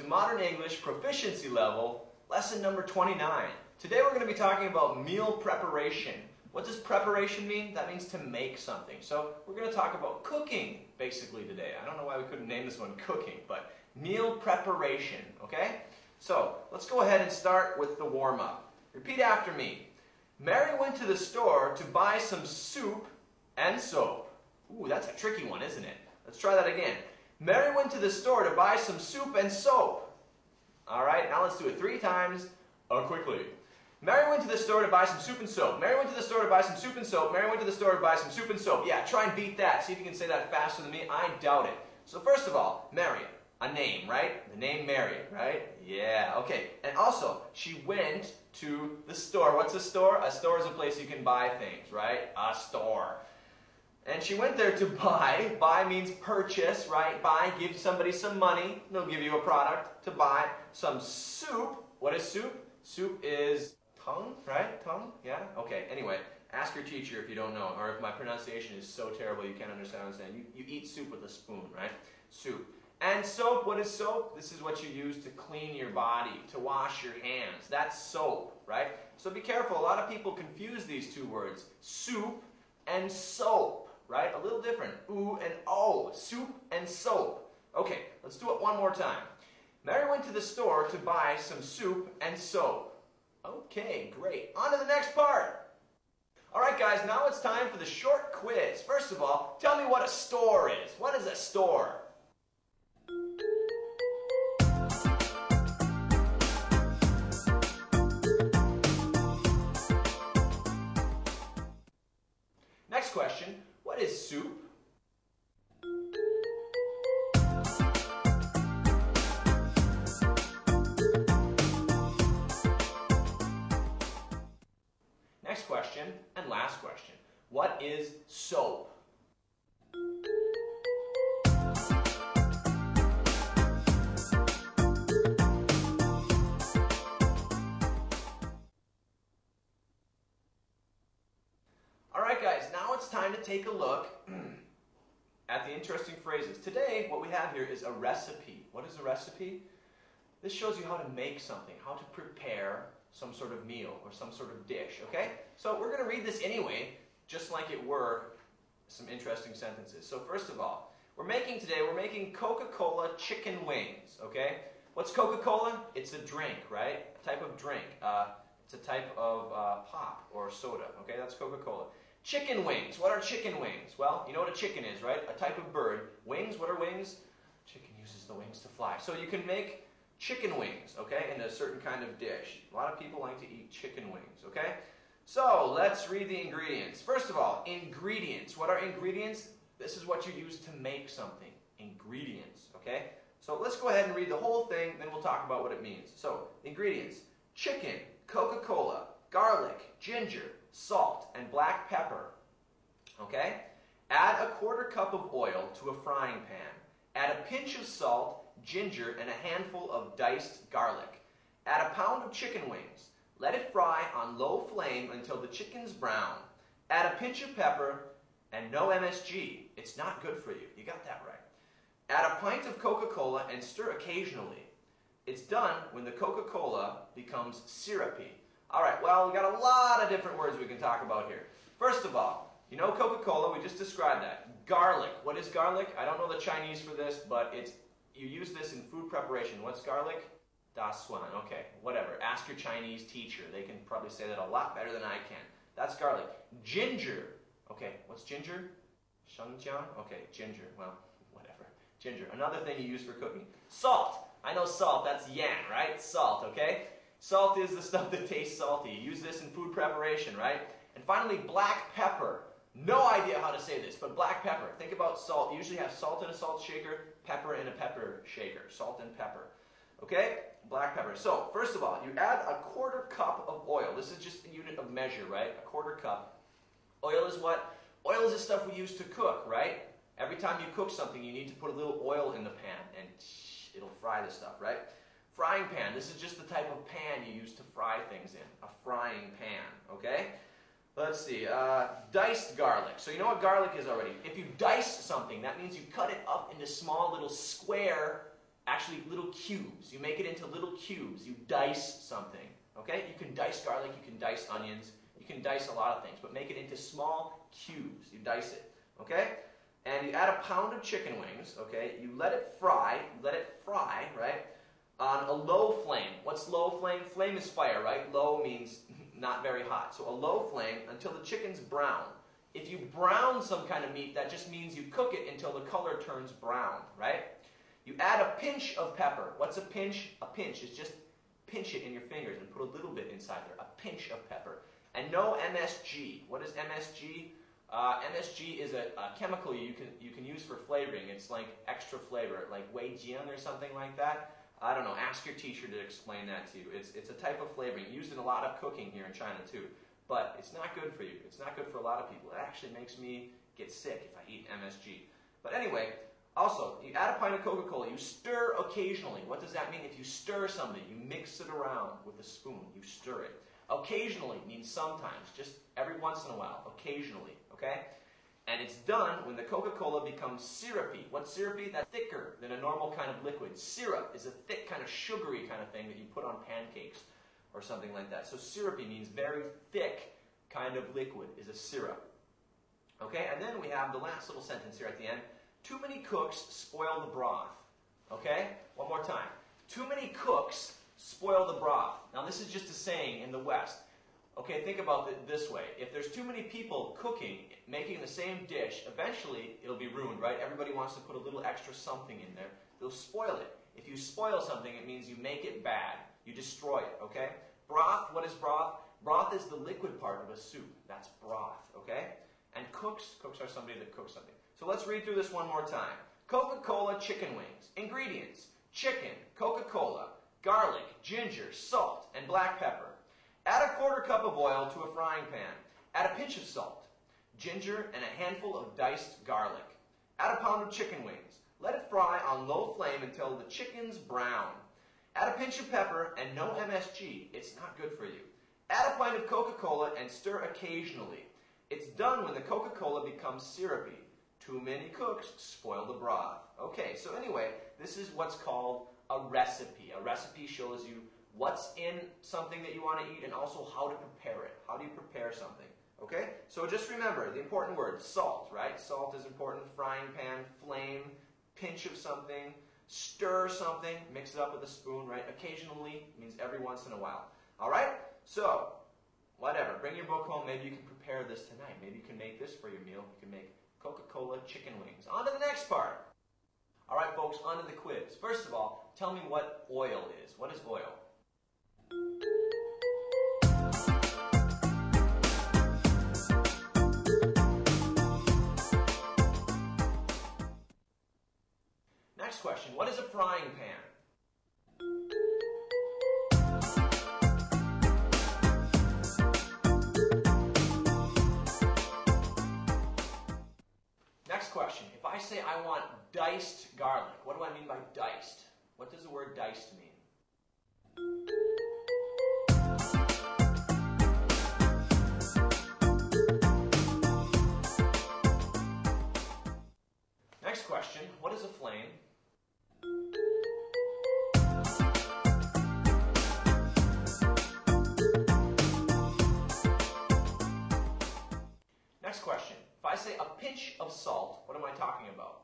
Modern English Proficiency Level, lesson number 29. Today we're going to be talking about meal preparation. What does preparation mean? That means to make something. So we're going to talk about cooking basically today. I don't know why we couldn't name this one cooking, but meal preparation, okay? So let's go ahead and start with the warm-up. Repeat after me. Mary went to the store to buy some soup and soap. Ooh, that's a tricky one, isn't it? Let's try that again. Mary went to the store to buy some soup and soap. All right, now let's do it 3 times quickly. Mary went to the store to buy some soup and soap. Mary went to the store to buy some soup and soap. Mary went to the store to buy some soup and soap. Yeah, try and beat that. See if you can say that faster than me. I doubt it. So first of all, Mary, a name, right? The name Mary, right? Yeah, okay. And also, she went to the store. What's a store? A store is a place you can buy things, right? A store. And she went there to buy. Buy means purchase, right? Buy, give somebody some money. They'll give you a product to buy. Some soup. What is soup? Soup is tongue, right? Tongue? Yeah? Okay, anyway. Ask your teacher if you don't know, or if my pronunciation is so terrible you can't understand what I'm saying. You eat soup with a spoon, right? Soup. And soap, what is soap? This is what you use to clean your body, to wash your hands. That's soap, right? So be careful. A lot of people confuse these two words, soup and soap. Right? A little different. Oo and O. Soup and soap. Okay, let's do it one more time. Mary went to the store to buy some soup and soap. Okay, great. On to the next part. Alright guys, now it's time for the short quiz. First of all, tell me what a store is. What is a store? Next question. What is soup? Next question, and last question. What is soap? Alright guys, now it's time to take a look at the interesting phrases. Today, what we have here is a recipe. What is a recipe? This shows you how to make something, how to prepare some sort of meal or some sort of dish, okay? So we're going to read this anyway, just like it were some interesting sentences. So first of all, we're making Coca-Cola chicken wings, okay? What's Coca-Cola? It's a drink, right? A type of drink. It's a type of pop or soda, okay? That's Coca-Cola. Chicken wings. What are chicken wings? Well, you know what a chicken is, right? A type of bird. Wings, what are wings? Chicken uses the wings to fly. So you can make chicken wings, okay, in a certain kind of dish. A lot of people like to eat chicken wings, okay? So let's read the ingredients. First of all, ingredients. What are ingredients? This is what you use to make something. Ingredients, okay? So let's go ahead and read the whole thing, then we'll talk about what it means. So, ingredients. Chicken, Coca-Cola, garlic, ginger, salt, and black pepper. Okay? Add a 1/4 cup of oil to a frying pan. Add a pinch of salt, ginger, and a handful of diced garlic. Add a pound of chicken wings. Let it fry on low flame until the chicken's brown. Add a pinch of pepper and no MSG. It's not good for you. You got that right. Add a pint of Coca-Cola and stir occasionally. It's done when the Coca-Cola becomes syrupy. Alright, well, we got a lot of different words we can talk about here. First of all, you know Coca-Cola, we just described that. Garlic. What is garlic? I don't know the Chinese for this, but you use this in food preparation. What's garlic? Da suan. Okay, whatever. Ask your Chinese teacher. They can probably say that a lot better than I can. That's garlic. Ginger. Okay, what's ginger? Shengjiang? Okay, ginger. Well, whatever. Ginger. Another thing you use for cooking. Salt. I know salt. That's yan, right? Salt, okay? Salt is the stuff that tastes salty. You use this in food preparation, right? And finally, black pepper. No idea how to say this, but black pepper. Think about salt. You usually have salt in a salt shaker, pepper in a pepper shaker. Salt and pepper. Okay? Black pepper. So, first of all, you add a 1/4 cup of oil. This is just a unit of measure, right? A 1/4 cup. Oil is what? Oil is the stuff we use to cook, right? Every time you cook something, you need to put a little oil in the pan, and it'll fry the stuff, right? Frying pan. This is just the type of pan you use to fry things in. A frying pan, okay? Let's see, diced garlic. So you know what garlic is already. If you dice something, that means you cut it up into small little square actually little cubes. You make it into little cubes. You dice something. Okay? You can dice garlic, you can dice onions, you can dice a lot of things, but make it into small cubes. You dice it. Okay? And you add a pound of chicken wings. Okay? You let it fry, right? On a low flame. What's low flame? Flame is fire, right? Low means not very hot. So a low flame until the chicken's brown. If you brown some kind of meat, that just means you cook it until the color turns brown, right? You add a pinch of pepper. What's a pinch? A pinch is just pinch it in your fingers and put a little bit inside there. A pinch of pepper. And no MSG. What is MSG? MSG is a chemical you can use for flavoring. It's like extra flavor, like Wei Jian or something like that. I don't know. Ask your teacher to explain that to you. It's a type of flavoring used in a lot of cooking here in China too. But it's not good for you. It's not good for a lot of people. It actually makes me get sick if I eat MSG. But anyway, also, you add a pint of Coca-Cola. You stir occasionally. What does that mean? If you stir something, you mix it around with a spoon. You stir it. Occasionally means sometimes, just every once in a while, occasionally, okay? And it's done when the Coca-Cola becomes syrupy. What's syrupy? That's thicker than a normal kind of liquid. Syrup is a thick kind of sugary kind of thing that you put on pancakes or something like that. So syrupy means very thick kind of liquid is a syrup. Okay, and then we have the last little sentence here at the end. Too many cooks spoil the broth. Okay, one more time. Too many cooks spoil the broth. Now this is just a saying in the West. Okay, think about it this way. If there's too many people cooking, making the same dish, eventually it'll be ruined, right? Everybody wants to put a little extra something in there. They'll spoil it. If you spoil something, it means you make it bad. You destroy it, okay? Broth, what is broth? Broth is the liquid part of a soup. That's broth, okay? And cooks are somebody that cooks something. So let's read through this one more time. Coca-Cola chicken wings. Ingredients: chicken, Coca-Cola, garlic, ginger, salt, and black pepper. Add a quarter cup of oil to a frying pan. Add a pinch of salt, ginger, and a handful of diced garlic. Add a pound of chicken wings. Let it fry on low flame until the chicken's brown. Add a pinch of pepper and no MSG. It's not good for you. Add a pint of Coca-Cola and stir occasionally. It's done when the Coca-Cola becomes syrupy. Too many cooks spoil the broth. Okay, so anyway, this is what's called a recipe. A recipe shows you what's in something that you want to eat and also how to prepare it. How do you prepare something? Okay? So just remember the important words. Salt, right? Salt is important. Frying pan, flame, pinch of something, stir something, mix it up with a spoon, right? Occasionally means every once in a while. All right? So, whatever. Bring your book home. Maybe you can prepare this tonight. Maybe you can make this for your meal. You can make Coca-Cola chicken wings. On to the next part. All right, folks, on to the quiz. First of all, tell me what oil is. What is oil? Next question, what is a frying pan? Next question, if I say I want diced garlic, what do I mean by diced? What does the word diced mean? Next question, what is a flame? Next question, if I say a pinch of salt, what am I talking about?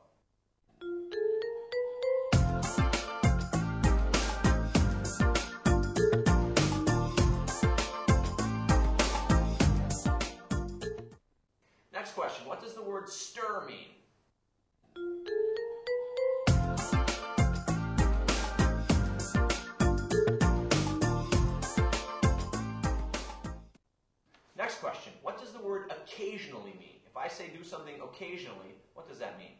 Next question, what does the word stir mean? Next question, what does the word occasionally mean? If I say do something occasionally, what does that mean?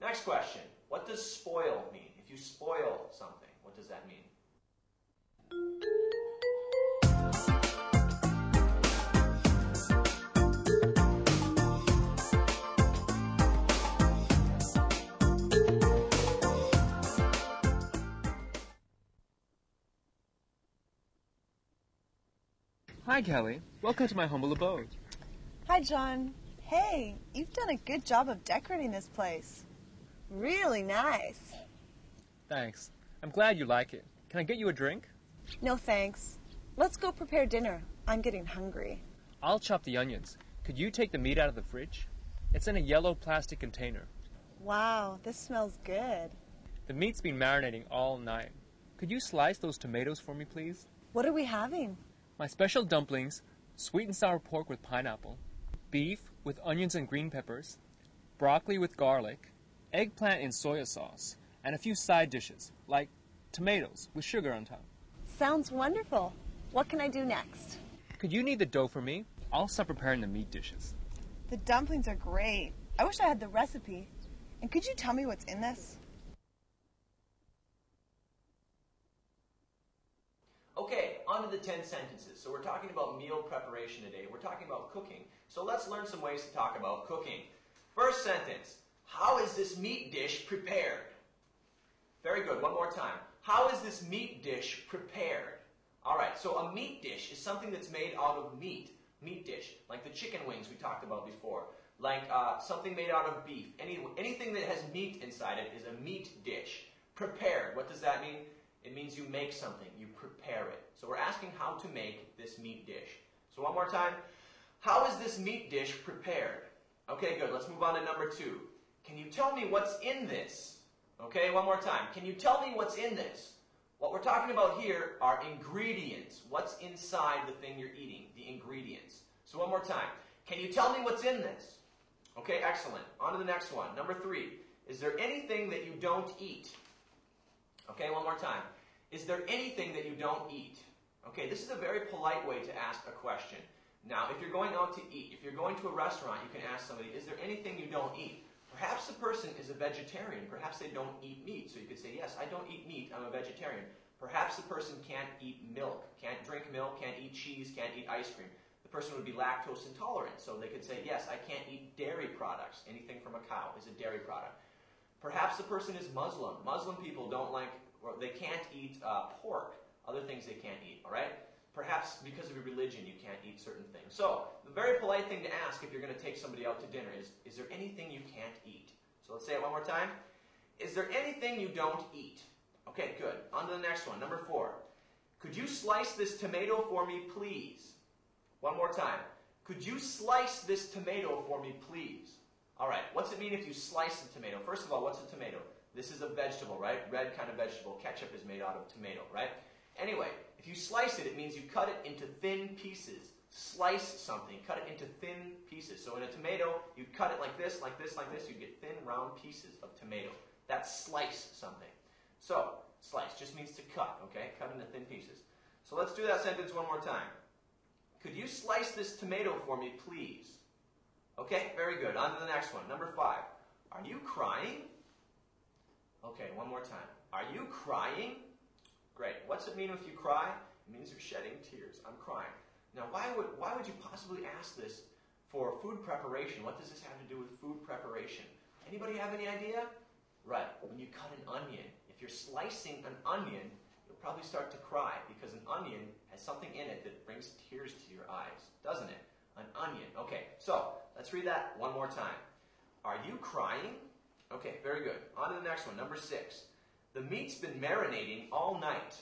Next question, what does spoil mean? If you spoil something, what does that mean? Hi, Kelly. Welcome to my humble abode. Hi, John. Hey, you've done a good job of decorating this place. Really nice. Thanks. I'm glad you like it. Can I get you a drink? No thanks. Let's go prepare dinner. I'm getting hungry. I'll chop the onions. Could you take the meat out of the fridge? It's in a yellow plastic container. Wow, this smells good. The meat's been marinating all night. Could you slice those tomatoes for me, please? What are we having? My special dumplings, sweet and sour pork with pineapple, beef with onions and green peppers, broccoli with garlic, eggplant in soya sauce, and a few side dishes, like tomatoes with sugar on top. Sounds wonderful. What can I do next? Could you knead the dough for me? I'll start preparing the meat dishes. The dumplings are great. I wish I had the recipe. And could you tell me what's in this? Okay, on to the 10 sentences. So we're talking about meal preparation today. We're talking about cooking. So let's learn some ways to talk about cooking. First sentence, how is this meat dish prepared? Very good, one more time. How is this meat dish prepared? All right, so a meat dish is something that's made out of meat. Meat dish, like the chicken wings we talked about before. Like something made out of beef. Anything that has meat inside it is a meat dish. Prepared, what does that mean? It means you make something, you prepare it. So we're asking how to make this meat dish. So one more time, how is this meat dish prepared? Okay, good, let's move on to number 2. Can you tell me what's in this? Okay, one more time. Can you tell me what's in this? What we're talking about here are ingredients. What's inside the thing you're eating? The ingredients. So one more time. Can you tell me what's in this? Okay, excellent. On to the next one. Number 3. Is there anything that you don't eat? Okay, one more time. Is there anything that you don't eat? Okay, this is a very polite way to ask a question. Now, if you're going out to eat, if you're going to a restaurant, you can ask somebody, is there anything you don't eat? Perhaps the person is a vegetarian. Perhaps they don't eat meat. So you could say, yes, I don't eat meat. I'm a vegetarian. Perhaps the person can't eat milk, can't drink milk, can't eat cheese, can't eat ice cream. The person would be lactose intolerant. So they could say, yes, I can't eat dairy products. Anything from a cow is a dairy product. Perhaps the person is Muslim. Muslim people don't like, or they can't eat pork. Other things they can't eat, all right? Perhaps because of your religion you can't eat certain things. So the very polite thing to ask if you're going to take somebody out to dinner is there anything you can't eat? So let's say it one more time. Is there anything you don't eat? Okay, good. On to the next one. Number 4. Could you slice this tomato for me, please? One more time. Could you slice this tomato for me, please? All right, what's it mean if you slice the tomato? First of all, what's a tomato? This is a vegetable, right? Red kind of vegetable. Ketchup is made out of tomato, right? Anyway, if you slice it, it means you cut it into thin pieces. Slice something, cut it into thin pieces. So in a tomato, you cut it like this, like this, like this. You get thin, round pieces of tomato. That's slice something. So, slice just means to cut, okay? Cut into thin pieces. So let's do that sentence one more time. Could you slice this tomato for me, please? Okay, very good. On to the next one. Number 5. Are you crying? Okay, one more time. Are you crying? Great. What's it mean if you cry? It means you're shedding tears. I'm crying. Now, why would you possibly ask this for food preparation? What does this have to do with food preparation? Anybody have any idea? Right. When you cut an onion, if you're slicing an onion, you'll probably start to cry because an onion has something in it that brings tears to your eyes, doesn't it? An onion. Okay, so let's read that one more time. Are you crying? Okay, very good. On to the next one, number 6. The meat's been marinating all night.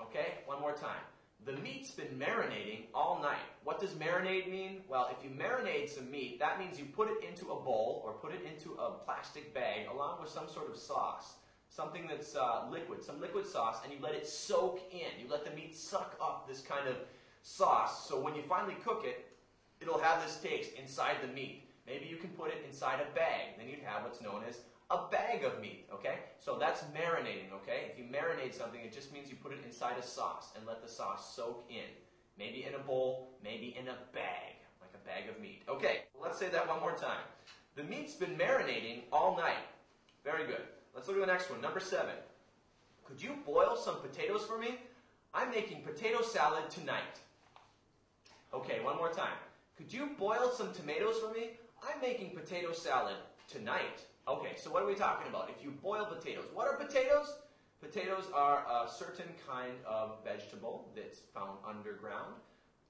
Okay, one more time. The meat's been marinating all night. What does marinate mean? Well, if you marinate some meat, that means you put it into a bowl or put it into a plastic bag along with some sort of sauce, something that's liquid, some liquid sauce, and you let it soak in. You let the meat suck up this kind of sauce, so when you finally cook it, it'll have this taste inside the meat. Maybe you can put it inside a bag. Then you'd have what's known as a bag of meat, okay? So that's marinating, okay? If you marinate something, it just means you put it inside a sauce and let the sauce soak in. Maybe in a bowl, maybe in a bag, like a bag of meat. Okay, let's say that one more time. The meat's been marinating all night. Very good. Let's look at the next one, number 7. Could you boil some potatoes for me? I'm making potato salad tonight. Okay, one more time. Could you boil some tomatoes for me? I'm making potato salad tonight. Okay, so what are we talking about? If you boil potatoes, what are potatoes? Potatoes are a certain kind of vegetable that's found underground.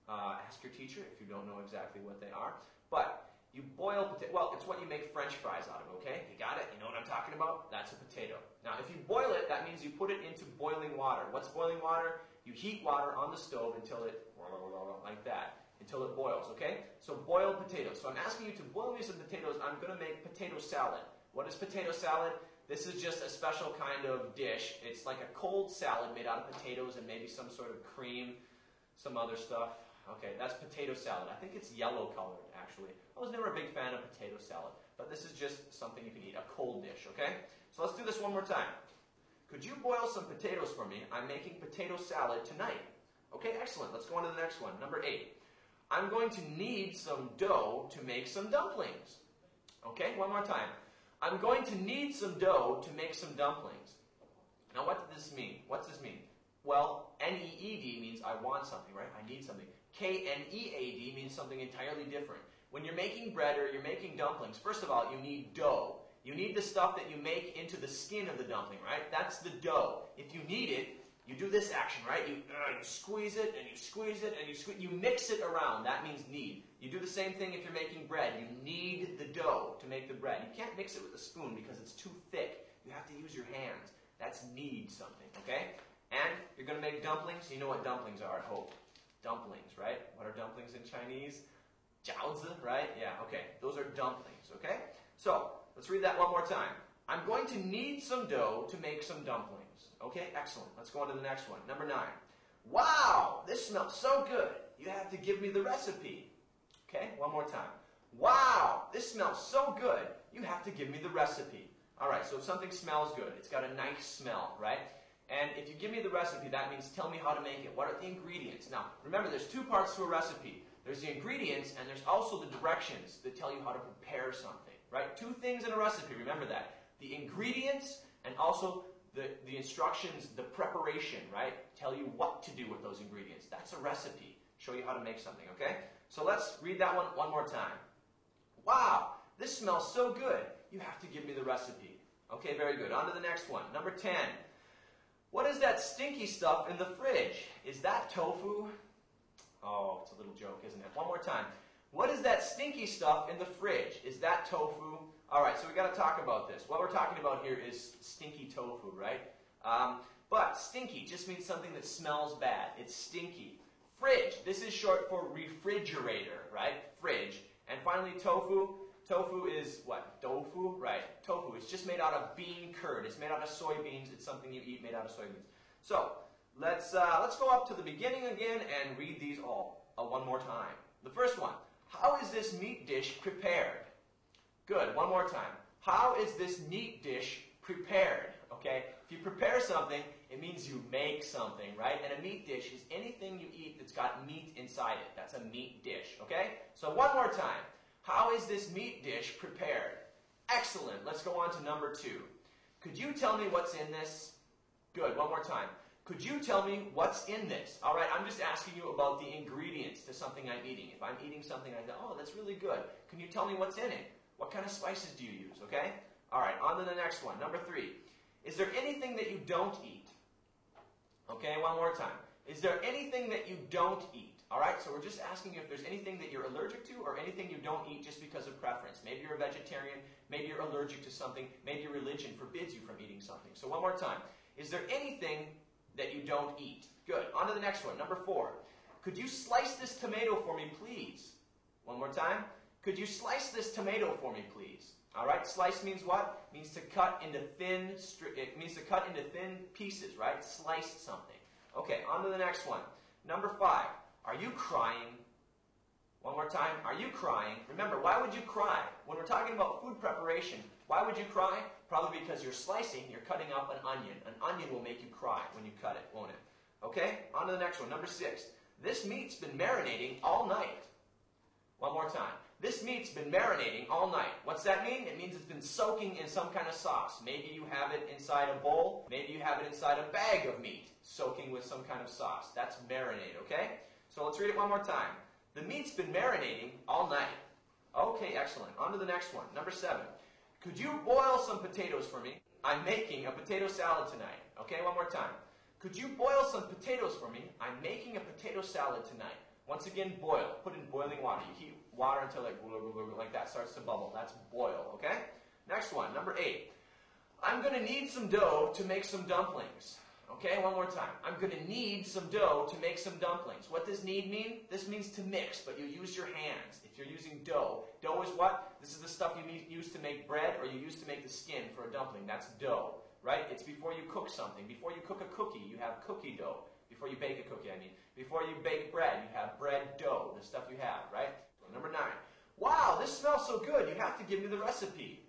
Ask your teacher if you don't know exactly what they are. But you boil potato. Well, it's what you make French fries out of, okay? You got it? You know what I'm talking about? That's a potato. Now, if you boil it, that means you put it into boiling water. What's boiling water? You heat water on the stove until it, like that, until it boils, okay? So boiled potatoes. So I'm asking you to boil me some potatoes. I'm going to make potato salad. What is potato salad? This is just a special kind of dish. It's like a cold salad made out of potatoes and maybe some sort of cream, some other stuff. Okay, that's potato salad. I think it's yellow colored, actually. I was never a big fan of potato salad, but this is just something you can eat, a cold dish, okay? So let's do this one more time. Could you boil some potatoes for me? I'm making potato salad tonight. Okay, excellent. Let's go on to the next one. Number 8. I'm going to need some dough to make some dumplings. Okay, one more time. I'm going to need some dough to make some dumplings. Now, what does this mean? What's this mean? Well, N-E-E-D means I want something, right? I need something. K-N-E-A-D means something entirely different. When you're making bread or you're making dumplings, first of all, you need dough. You need the stuff that you make into the skin of the dumpling, right? That's the dough. If you need it, you do this action, right? You squeeze it, and you squeeze it, and you squeeze. You mix it around. That means need. You do the same thing if you're making bread. You knead the dough to make the bread. You can't mix it with a spoon because it's too thick. You have to use your hands. That's knead something, okay? And you're going to make dumplings. You know what dumplings are, I hope. Dumplings, right? What are dumplings in Chinese? Jiaozi, right? Yeah, okay. Those are dumplings, okay? So, let's read that one more time. I'm going to need some dough to make some dumplings. Okay, excellent. Let's go on to the next one. Number 9. Wow, this smells so good. You have to give me the recipe. Okay, one more time. Wow, this smells so good. You have to give me the recipe. All right, so if something smells good, it's got a nice smell, right? And if you give me the recipe, that means tell me how to make it. What are the ingredients? Now, remember, there's 2 parts to a recipe. There's the ingredients, and there's also the directions that tell you how to prepare something, right? 2 things in a recipe, remember that. The ingredients and also the instructions, the preparation, right? Tell you what to do with those ingredients. That's a recipe. Show you how to make something, okay? So let's read that one more time. Wow, this smells so good. You have to give me the recipe. Okay, very good. On to the next one. Number 10. What is that stinky stuff in the fridge? Is that tofu? Oh, it's a little joke, isn't it? One more time. What is that stinky stuff in the fridge? Is that tofu? All right, so we got to talk about this. What we're talking about here is stinky tofu, right? But stinky just means something that smells bad. It's stinky. Fridge, this is short for refrigerator, right? Fridge. And finally, tofu. Tofu is what? Tofu? Right. Tofu. It's just made out of bean curd. It's made out of soybeans. It's something you eat made out of soybeans. So, let's go up to the beginning again and read these all one more time. The first one. How is this meat dish prepared? Good. One more time. How is this meat dish prepared? Okay? If you prepare something, it means you make something, right? And a meat dish is anything you eat that's got meat inside it. That's a meat dish, okay? So one more time. How is this meat dish prepared? Excellent. Let's go on to number 2. Could you tell me what's in this? Good. One more time. Could you tell me what's in this? All right, I'm just asking you about the ingredients to something I'm eating. If I'm eating something, I think, oh, that's really good. Can you tell me what's in it? What kind of spices do you use, okay? All right, on to the next one. Number 3. Is there anything that you don't eat? Okay, one more time. Is there anything that you don't eat? All right, so we're just asking you if there's anything that you're allergic to or anything you don't eat just because of preference. Maybe you're a vegetarian, maybe you're allergic to something, maybe your religion forbids you from eating something. So one more time. Is there anything that you don't eat? Good. On to the next one. Number 4. Could you slice this tomato for me, please? One more time. Could you slice this tomato for me, please? All right. Slice means what? It means to cut into thin. It means to cut into thin pieces, right? Slice something. Okay. On to the next one. Number 5. Are you crying? One more time. Are you crying? Remember, why would you cry? When we're talking about food preparation, why would you cry? Probably because you're slicing, you're cutting up an onion. An onion will make you cry when you cut it, won't it? Okay, on to the next one. Number 6. This meat's been marinating all night. One more time. This meat's been marinating all night. What's that mean? It means it's been soaking in some kind of sauce. Maybe you have it inside a bowl. Maybe you have it inside a bag of meat, soaking with some kind of sauce. That's marinate, okay? So let's read it one more time. The meat's been marinating all night. Okay, excellent. On to the next one. Number 7. Could you boil some potatoes for me? I'm making a potato salad tonight. Okay, one more time. Could you boil some potatoes for me? I'm making a potato salad tonight. Once again, boil. Put in boiling water. You heat water until like that starts to bubble. That's boil, okay? Next one, number 8. I'm going to need some dough to make some dumplings. Okay, one more time. I'm going to need some dough to make some dumplings. What does need mean? This means to mix, but you use your hands. If you're using dough, dough is what? This is the stuff you use to make bread, or you use to make the skin for a dumpling. That's dough, right? It's before you cook something. Before you cook a cookie, you have cookie dough. Before you bake a cookie, I mean. Before you bake bread, you have bread dough, the stuff you have, right? Number 9. Wow, this smells so good. You have to give me the recipe.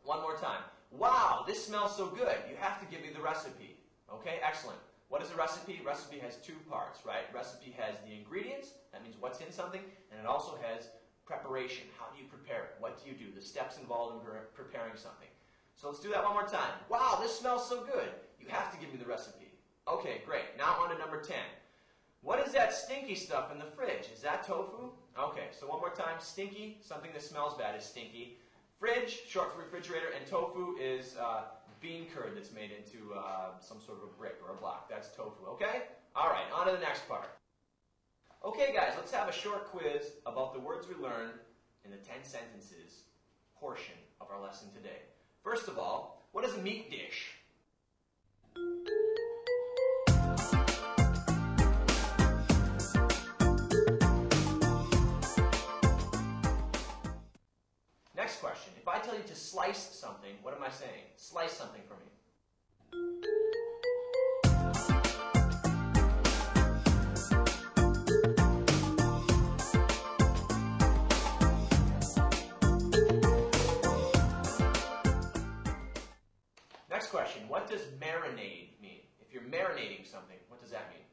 One more time. Wow, this smells so good. You have to give me the recipe. Okay, excellent. What is a recipe? Recipe has 2 parts, right? Recipe has the ingredients, that means what's in something, and it also has preparation. How do you prepare it? What do you do? The steps involved in preparing something. So let's do that one more time. Wow, this smells so good. You have to give me the recipe. Okay, great. Now on to number 10. What is that stinky stuff in the fridge? Is that tofu? Okay, so one more time. Stinky, something that smells bad is stinky. Fridge, short for refrigerator, and tofu is bean curd that's made into some sort of a brick or a block. That's tofu, okay? All right, on to the next part. Okay, guys, let's have a short quiz about the words we learned in the 10 sentences portion of our lesson today. First of all, what is a meat dish? Next question. If I tell you to slice something, what am I saying? Slice something for me. Next question. What does marinade mean? If you're marinating something, what does that mean?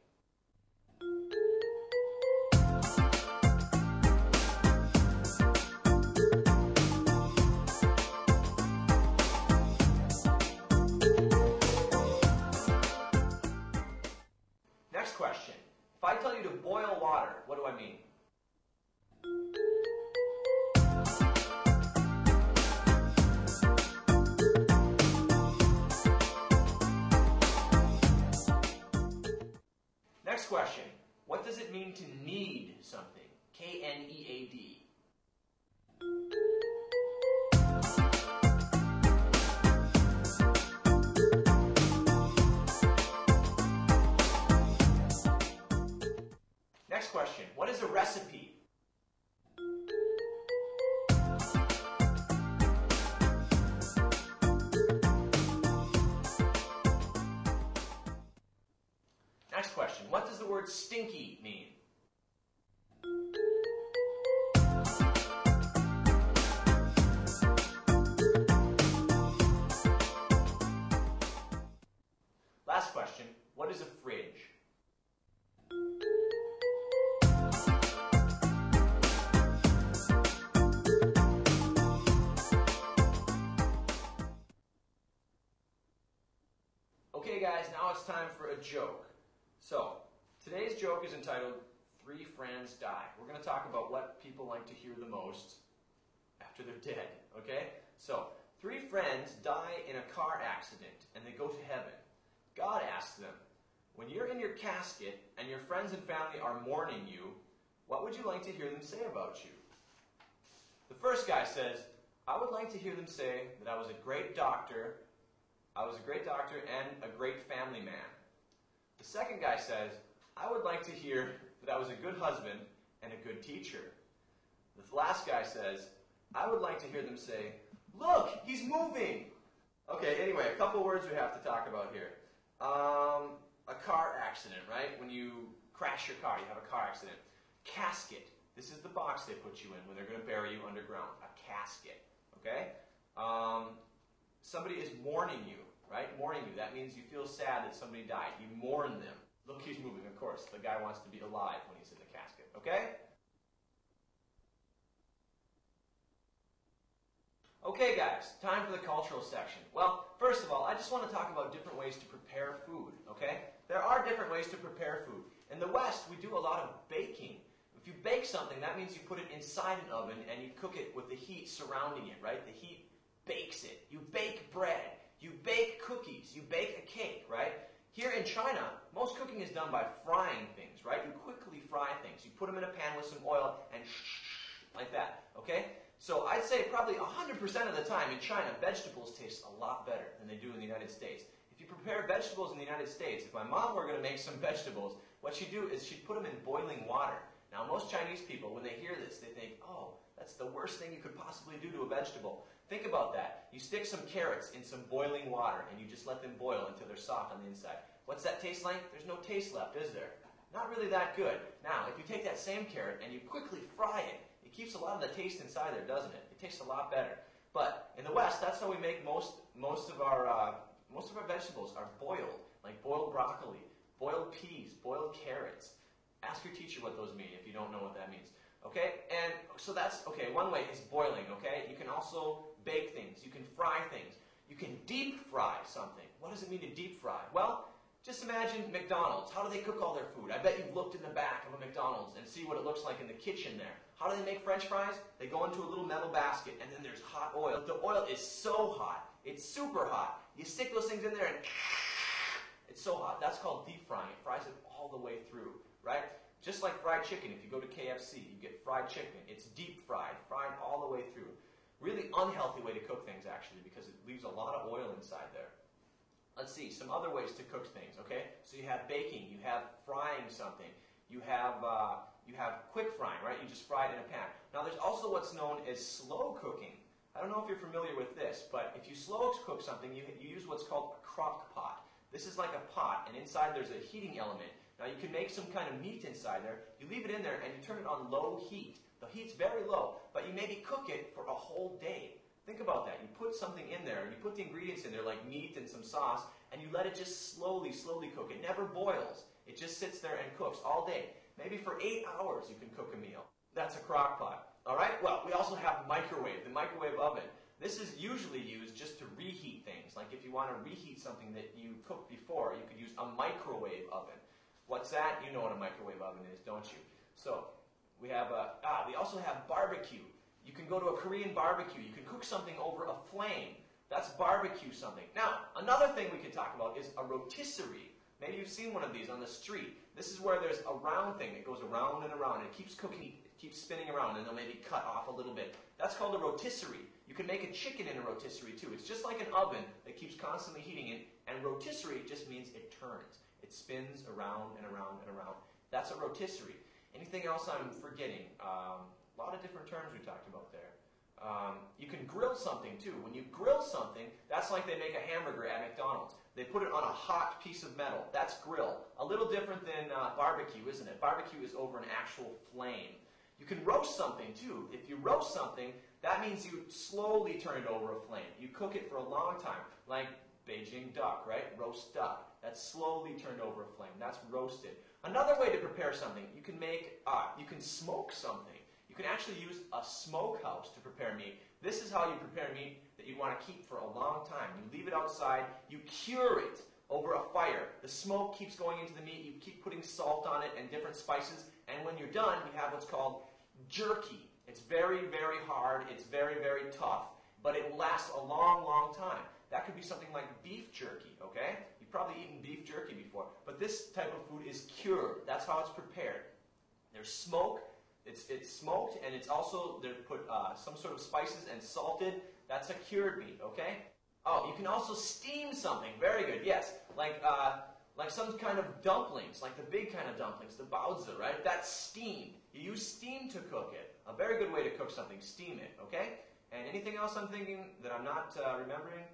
Next question. If I tell you to boil water, what do I mean? Next question. What does it mean to knead something? K-N-E-A-D. Next question. What is a recipe? Next question. What does the word stinky mean? Last question. What is a fridge? Okay guys, now it's time for a joke. So, today's joke is entitled, 3 Friends Die. We're going to talk about what people like to hear the most after they're dead, okay? So, 3 friends die in a car accident and they go to heaven. God asks them, when you're in your casket and your friends and family are mourning you, what would you like to hear them say about you? The first guy says, I would like to hear them say that I was a great doctor and a great family man. The second guy says, I would like to hear that I was a good husband and a good teacher. The last guy says, I would like to hear them say, look, he's moving. Okay, anyway, a couple words we have to talk about here. A car accident, right? When you crash your car, you have a car accident. Casket. This is the box they put you in when they're going to bury you underground. A casket, okay? Somebody is mourning you, right? Mourning you. That means you feel sad that somebody died. You mourn them. Look, he's moving, of course. The guy wants to be alive when he's in the casket, okay? Okay, guys, time for the cultural section. Well, first of all, I just want to talk about different ways to prepare food, okay? There are different ways to prepare food. In the West, we do a lot of baking. If you bake something, that means you put it inside an oven and you cook it with the heat surrounding it, right? The heat bakes it. You bake bread. You bake cookies. You bake a cake, right? Here in China, most cooking is done by frying things, right? You quickly fry things. You put them in a pan with some oil and like that, okay? So I'd say probably 100% of the time in China, vegetables taste a lot better than they do in the United States. If you prepare vegetables in the United States, if my mom were going to make some vegetables, what she'd do is she'd put them in boiling water. Now, most Chinese people, when they hear this, they think, oh, that's the worst thing you could possibly do to a vegetable. Think about that. You stick some carrots in some boiling water, and you just let them boil until they're soft on the inside. What's that taste like? There's no taste left, is there? Not really that good. Now, if you take that same carrot and you quickly fry it, it keeps a lot of the taste inside there, doesn't it? It tastes a lot better. But in the West, that's how we make most of our vegetables are boiled, like boiled broccoli, boiled peas, boiled carrots. Ask your teacher what those mean if you don't know what that means. Okay? And so that's, okay, one way is boiling, okay? You can also bake things. You can fry things. You can deep fry something. What does it mean to deep fry? Well, just imagine McDonald's. How do they cook all their food? I bet you've looked in the back of a McDonald's and see what it looks like in the kitchen there. How do they make French fries? They go into a little metal basket, and then there's hot oil. The oil is so hot. It's super hot. You stick those things in there, and it's so hot. That's called deep frying. It fries it all the way through, right? Just like fried chicken. If you go to KFC, you get fried chicken. It's deep fried, fried all the way through. Really unhealthy way to cook things, actually, because it leaves a lot of oil inside there. Let's see, some other ways to cook things, okay? So you have baking, you have frying something, you have quick frying, right? You just fry it in a pan. Now there's also what's known as slow cooking. I don't know if you're familiar with this, but if you slow cook something, you use what's called a crock pot. This is like a pot, and inside there's a heating element. Now you can make some kind of meat inside there, you leave it in there, and you turn it on low heat. The heat's very low, but you maybe cook it for a whole day. Think about that. You put something in there, and you put the ingredients in there, like meat and some sauce, and you let it just slowly cook. It never boils. It just sits there and cooks all day. Maybe for 8 hours you can cook a meal. That's a crock pot. All right? Well, we also have microwave, the microwave oven. This is usually used just to reheat things. Like if you want to reheat something that you cooked before, you could use a microwave oven. What's that? You know what a microwave oven is, don't you? So we have we also have barbecue. You can go to a Korean barbecue. You can cook something over a flame. That's barbecue something. Now, another thing we can talk about is a rotisserie. Maybe you've seen one of these on the street. This is where there's a round thing that goes around and around, and it keeps cooking, it keeps spinning around, and they'll maybe cut off a little bit. That's called a rotisserie. You can make a chicken in a rotisserie too. It's just like an oven that keeps constantly heating it, and rotisserie just means it turns. It spins around and around and around. That's a rotisserie. Anything else I'm forgetting? A lot of different terms we talked about there. You can grill something too. When you grill something, that's like they make a hamburger at McDonald's. They put it on a hot piece of metal. That's grill. A little different than barbecue, isn't it? Barbecue is over an actual flame. You can roast something too. If you roast something, that means you slowly turn it over a flame. You cook it for a long time, like Beijing duck, right? Roast duck. That's slowly turned over a flame. That's roasted. Another way to prepare something, you can smoke something. You can actually use a smokehouse to prepare meat. This is how you prepare meat that you want to keep for a long time. You leave it outside, you cure it over a fire. The smoke keeps going into the meat, you keep putting salt on it and different spices, and when you're done, you have what's called jerky. It's very, very hard, it's very, very tough, but it will last a long, long time. That could be something like beef jerky, okay? You've probably eaten beef jerky before, but this type of food is cured. That's how it's prepared. There's smoke. It's smoked, and it's also, they put some sort of spices and salted. That's a cured meat, okay? Oh, you can also steam something. Very good, yes. Like some kind of dumplings, like the big kind of dumplings, the baozi, right? That's steamed. You use steam to cook it. A very good way to cook something, steam it, okay? And anything else I'm thinking that I'm not remembering?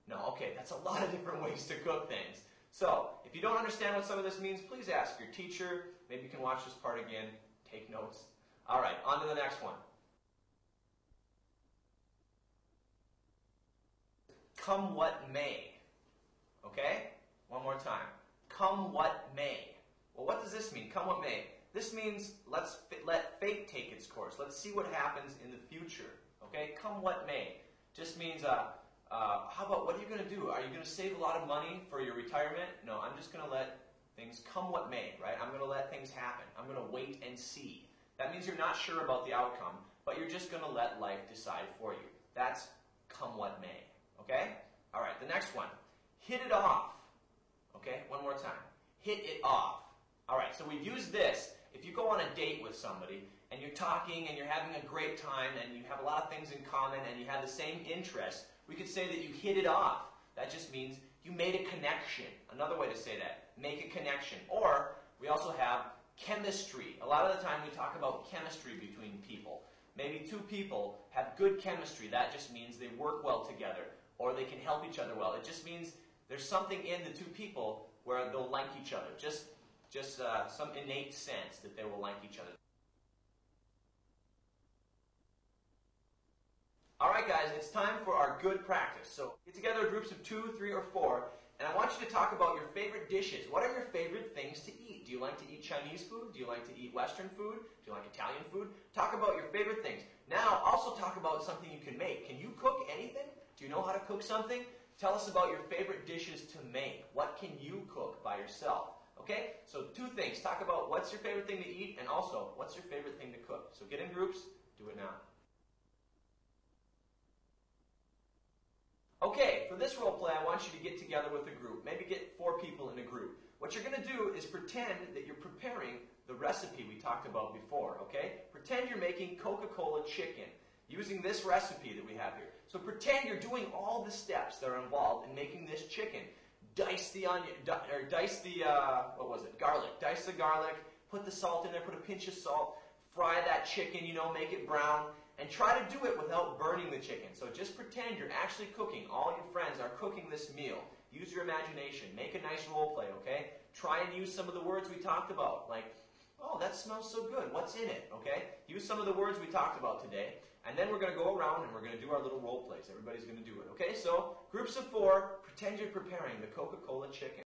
No, okay, that's a lot of different ways to cook things. So, if you don't understand what some of this means, please ask your teacher. Maybe you can watch this part again, take notes. All right, on to the next one. Come what may. Okay? One more time. Come what may. Well, what does this mean? Come what may. This means let fate take its course. Let's see what happens in the future. Okay? Come what may. Just means, how about, what are you going to do? Are you going to save a lot of money for your retirement? No, I'm just going to let things come what may, right? I'm going to let things happen. I'm going to wait and see. That means you're not sure about the outcome, but you're just going to let life decide for you. That's come what may. Okay? All right, the next one. Hit it off. Okay, one more time. Hit it off. All right, so we've used this. If you go on a date with somebody and you're talking and you're having a great time and you have a lot of things in common and you have the same interests, we could say that you hit it off. That just means you made a connection. Another way to say that, make a connection. Or we also have chemistry. A lot of the time we talk about chemistry between people. Maybe two people have good chemistry. That just means they work well together or they can help each other well. It just means there's something in the two people where they'll like each other. Just some innate sense that they will like each other. All right, guys, it's time for our good practice. So get together in groups of 2, 3, or 4, and I want you to talk about your favorite dishes. What are your favorite things to eat? Do you like to eat Chinese food? Do you like to eat Western food? Do you like Italian food? Talk about your favorite things. Now, also talk about something you can make. Can you cook anything? Do you know how to cook something? Tell us about your favorite dishes to make. What can you cook by yourself? Okay? So 2 things. Talk about what's your favorite thing to eat, and also what's your favorite thing to cook. So get in groups. Do it now. Okay, for this role play, I want you to get together with a group. Maybe get 4 people in a group. What you're going to do is pretend that you're preparing the recipe we talked about before, okay? Pretend you're making Coca-Cola chicken using this recipe that we have here. So pretend you're doing all the steps that are involved in making this chicken. Dice the onion, or dice the, garlic. Dice the garlic, put the salt in there, put a pinch of salt, fry that chicken, make it brown, and try to do it without burning the chicken. So just pretend you're actually cooking. All your friends are cooking this meal. Use your imagination. Make a nice role play, okay? Try and use some of the words we talked about, like, oh, that smells so good. What's in it, okay? Use some of the words we talked about today, and then we're going to go around and we're going to do our little role plays. Everybody's going to do it, okay? So, groups of 4, pretend you're preparing the Coca-Cola chicken.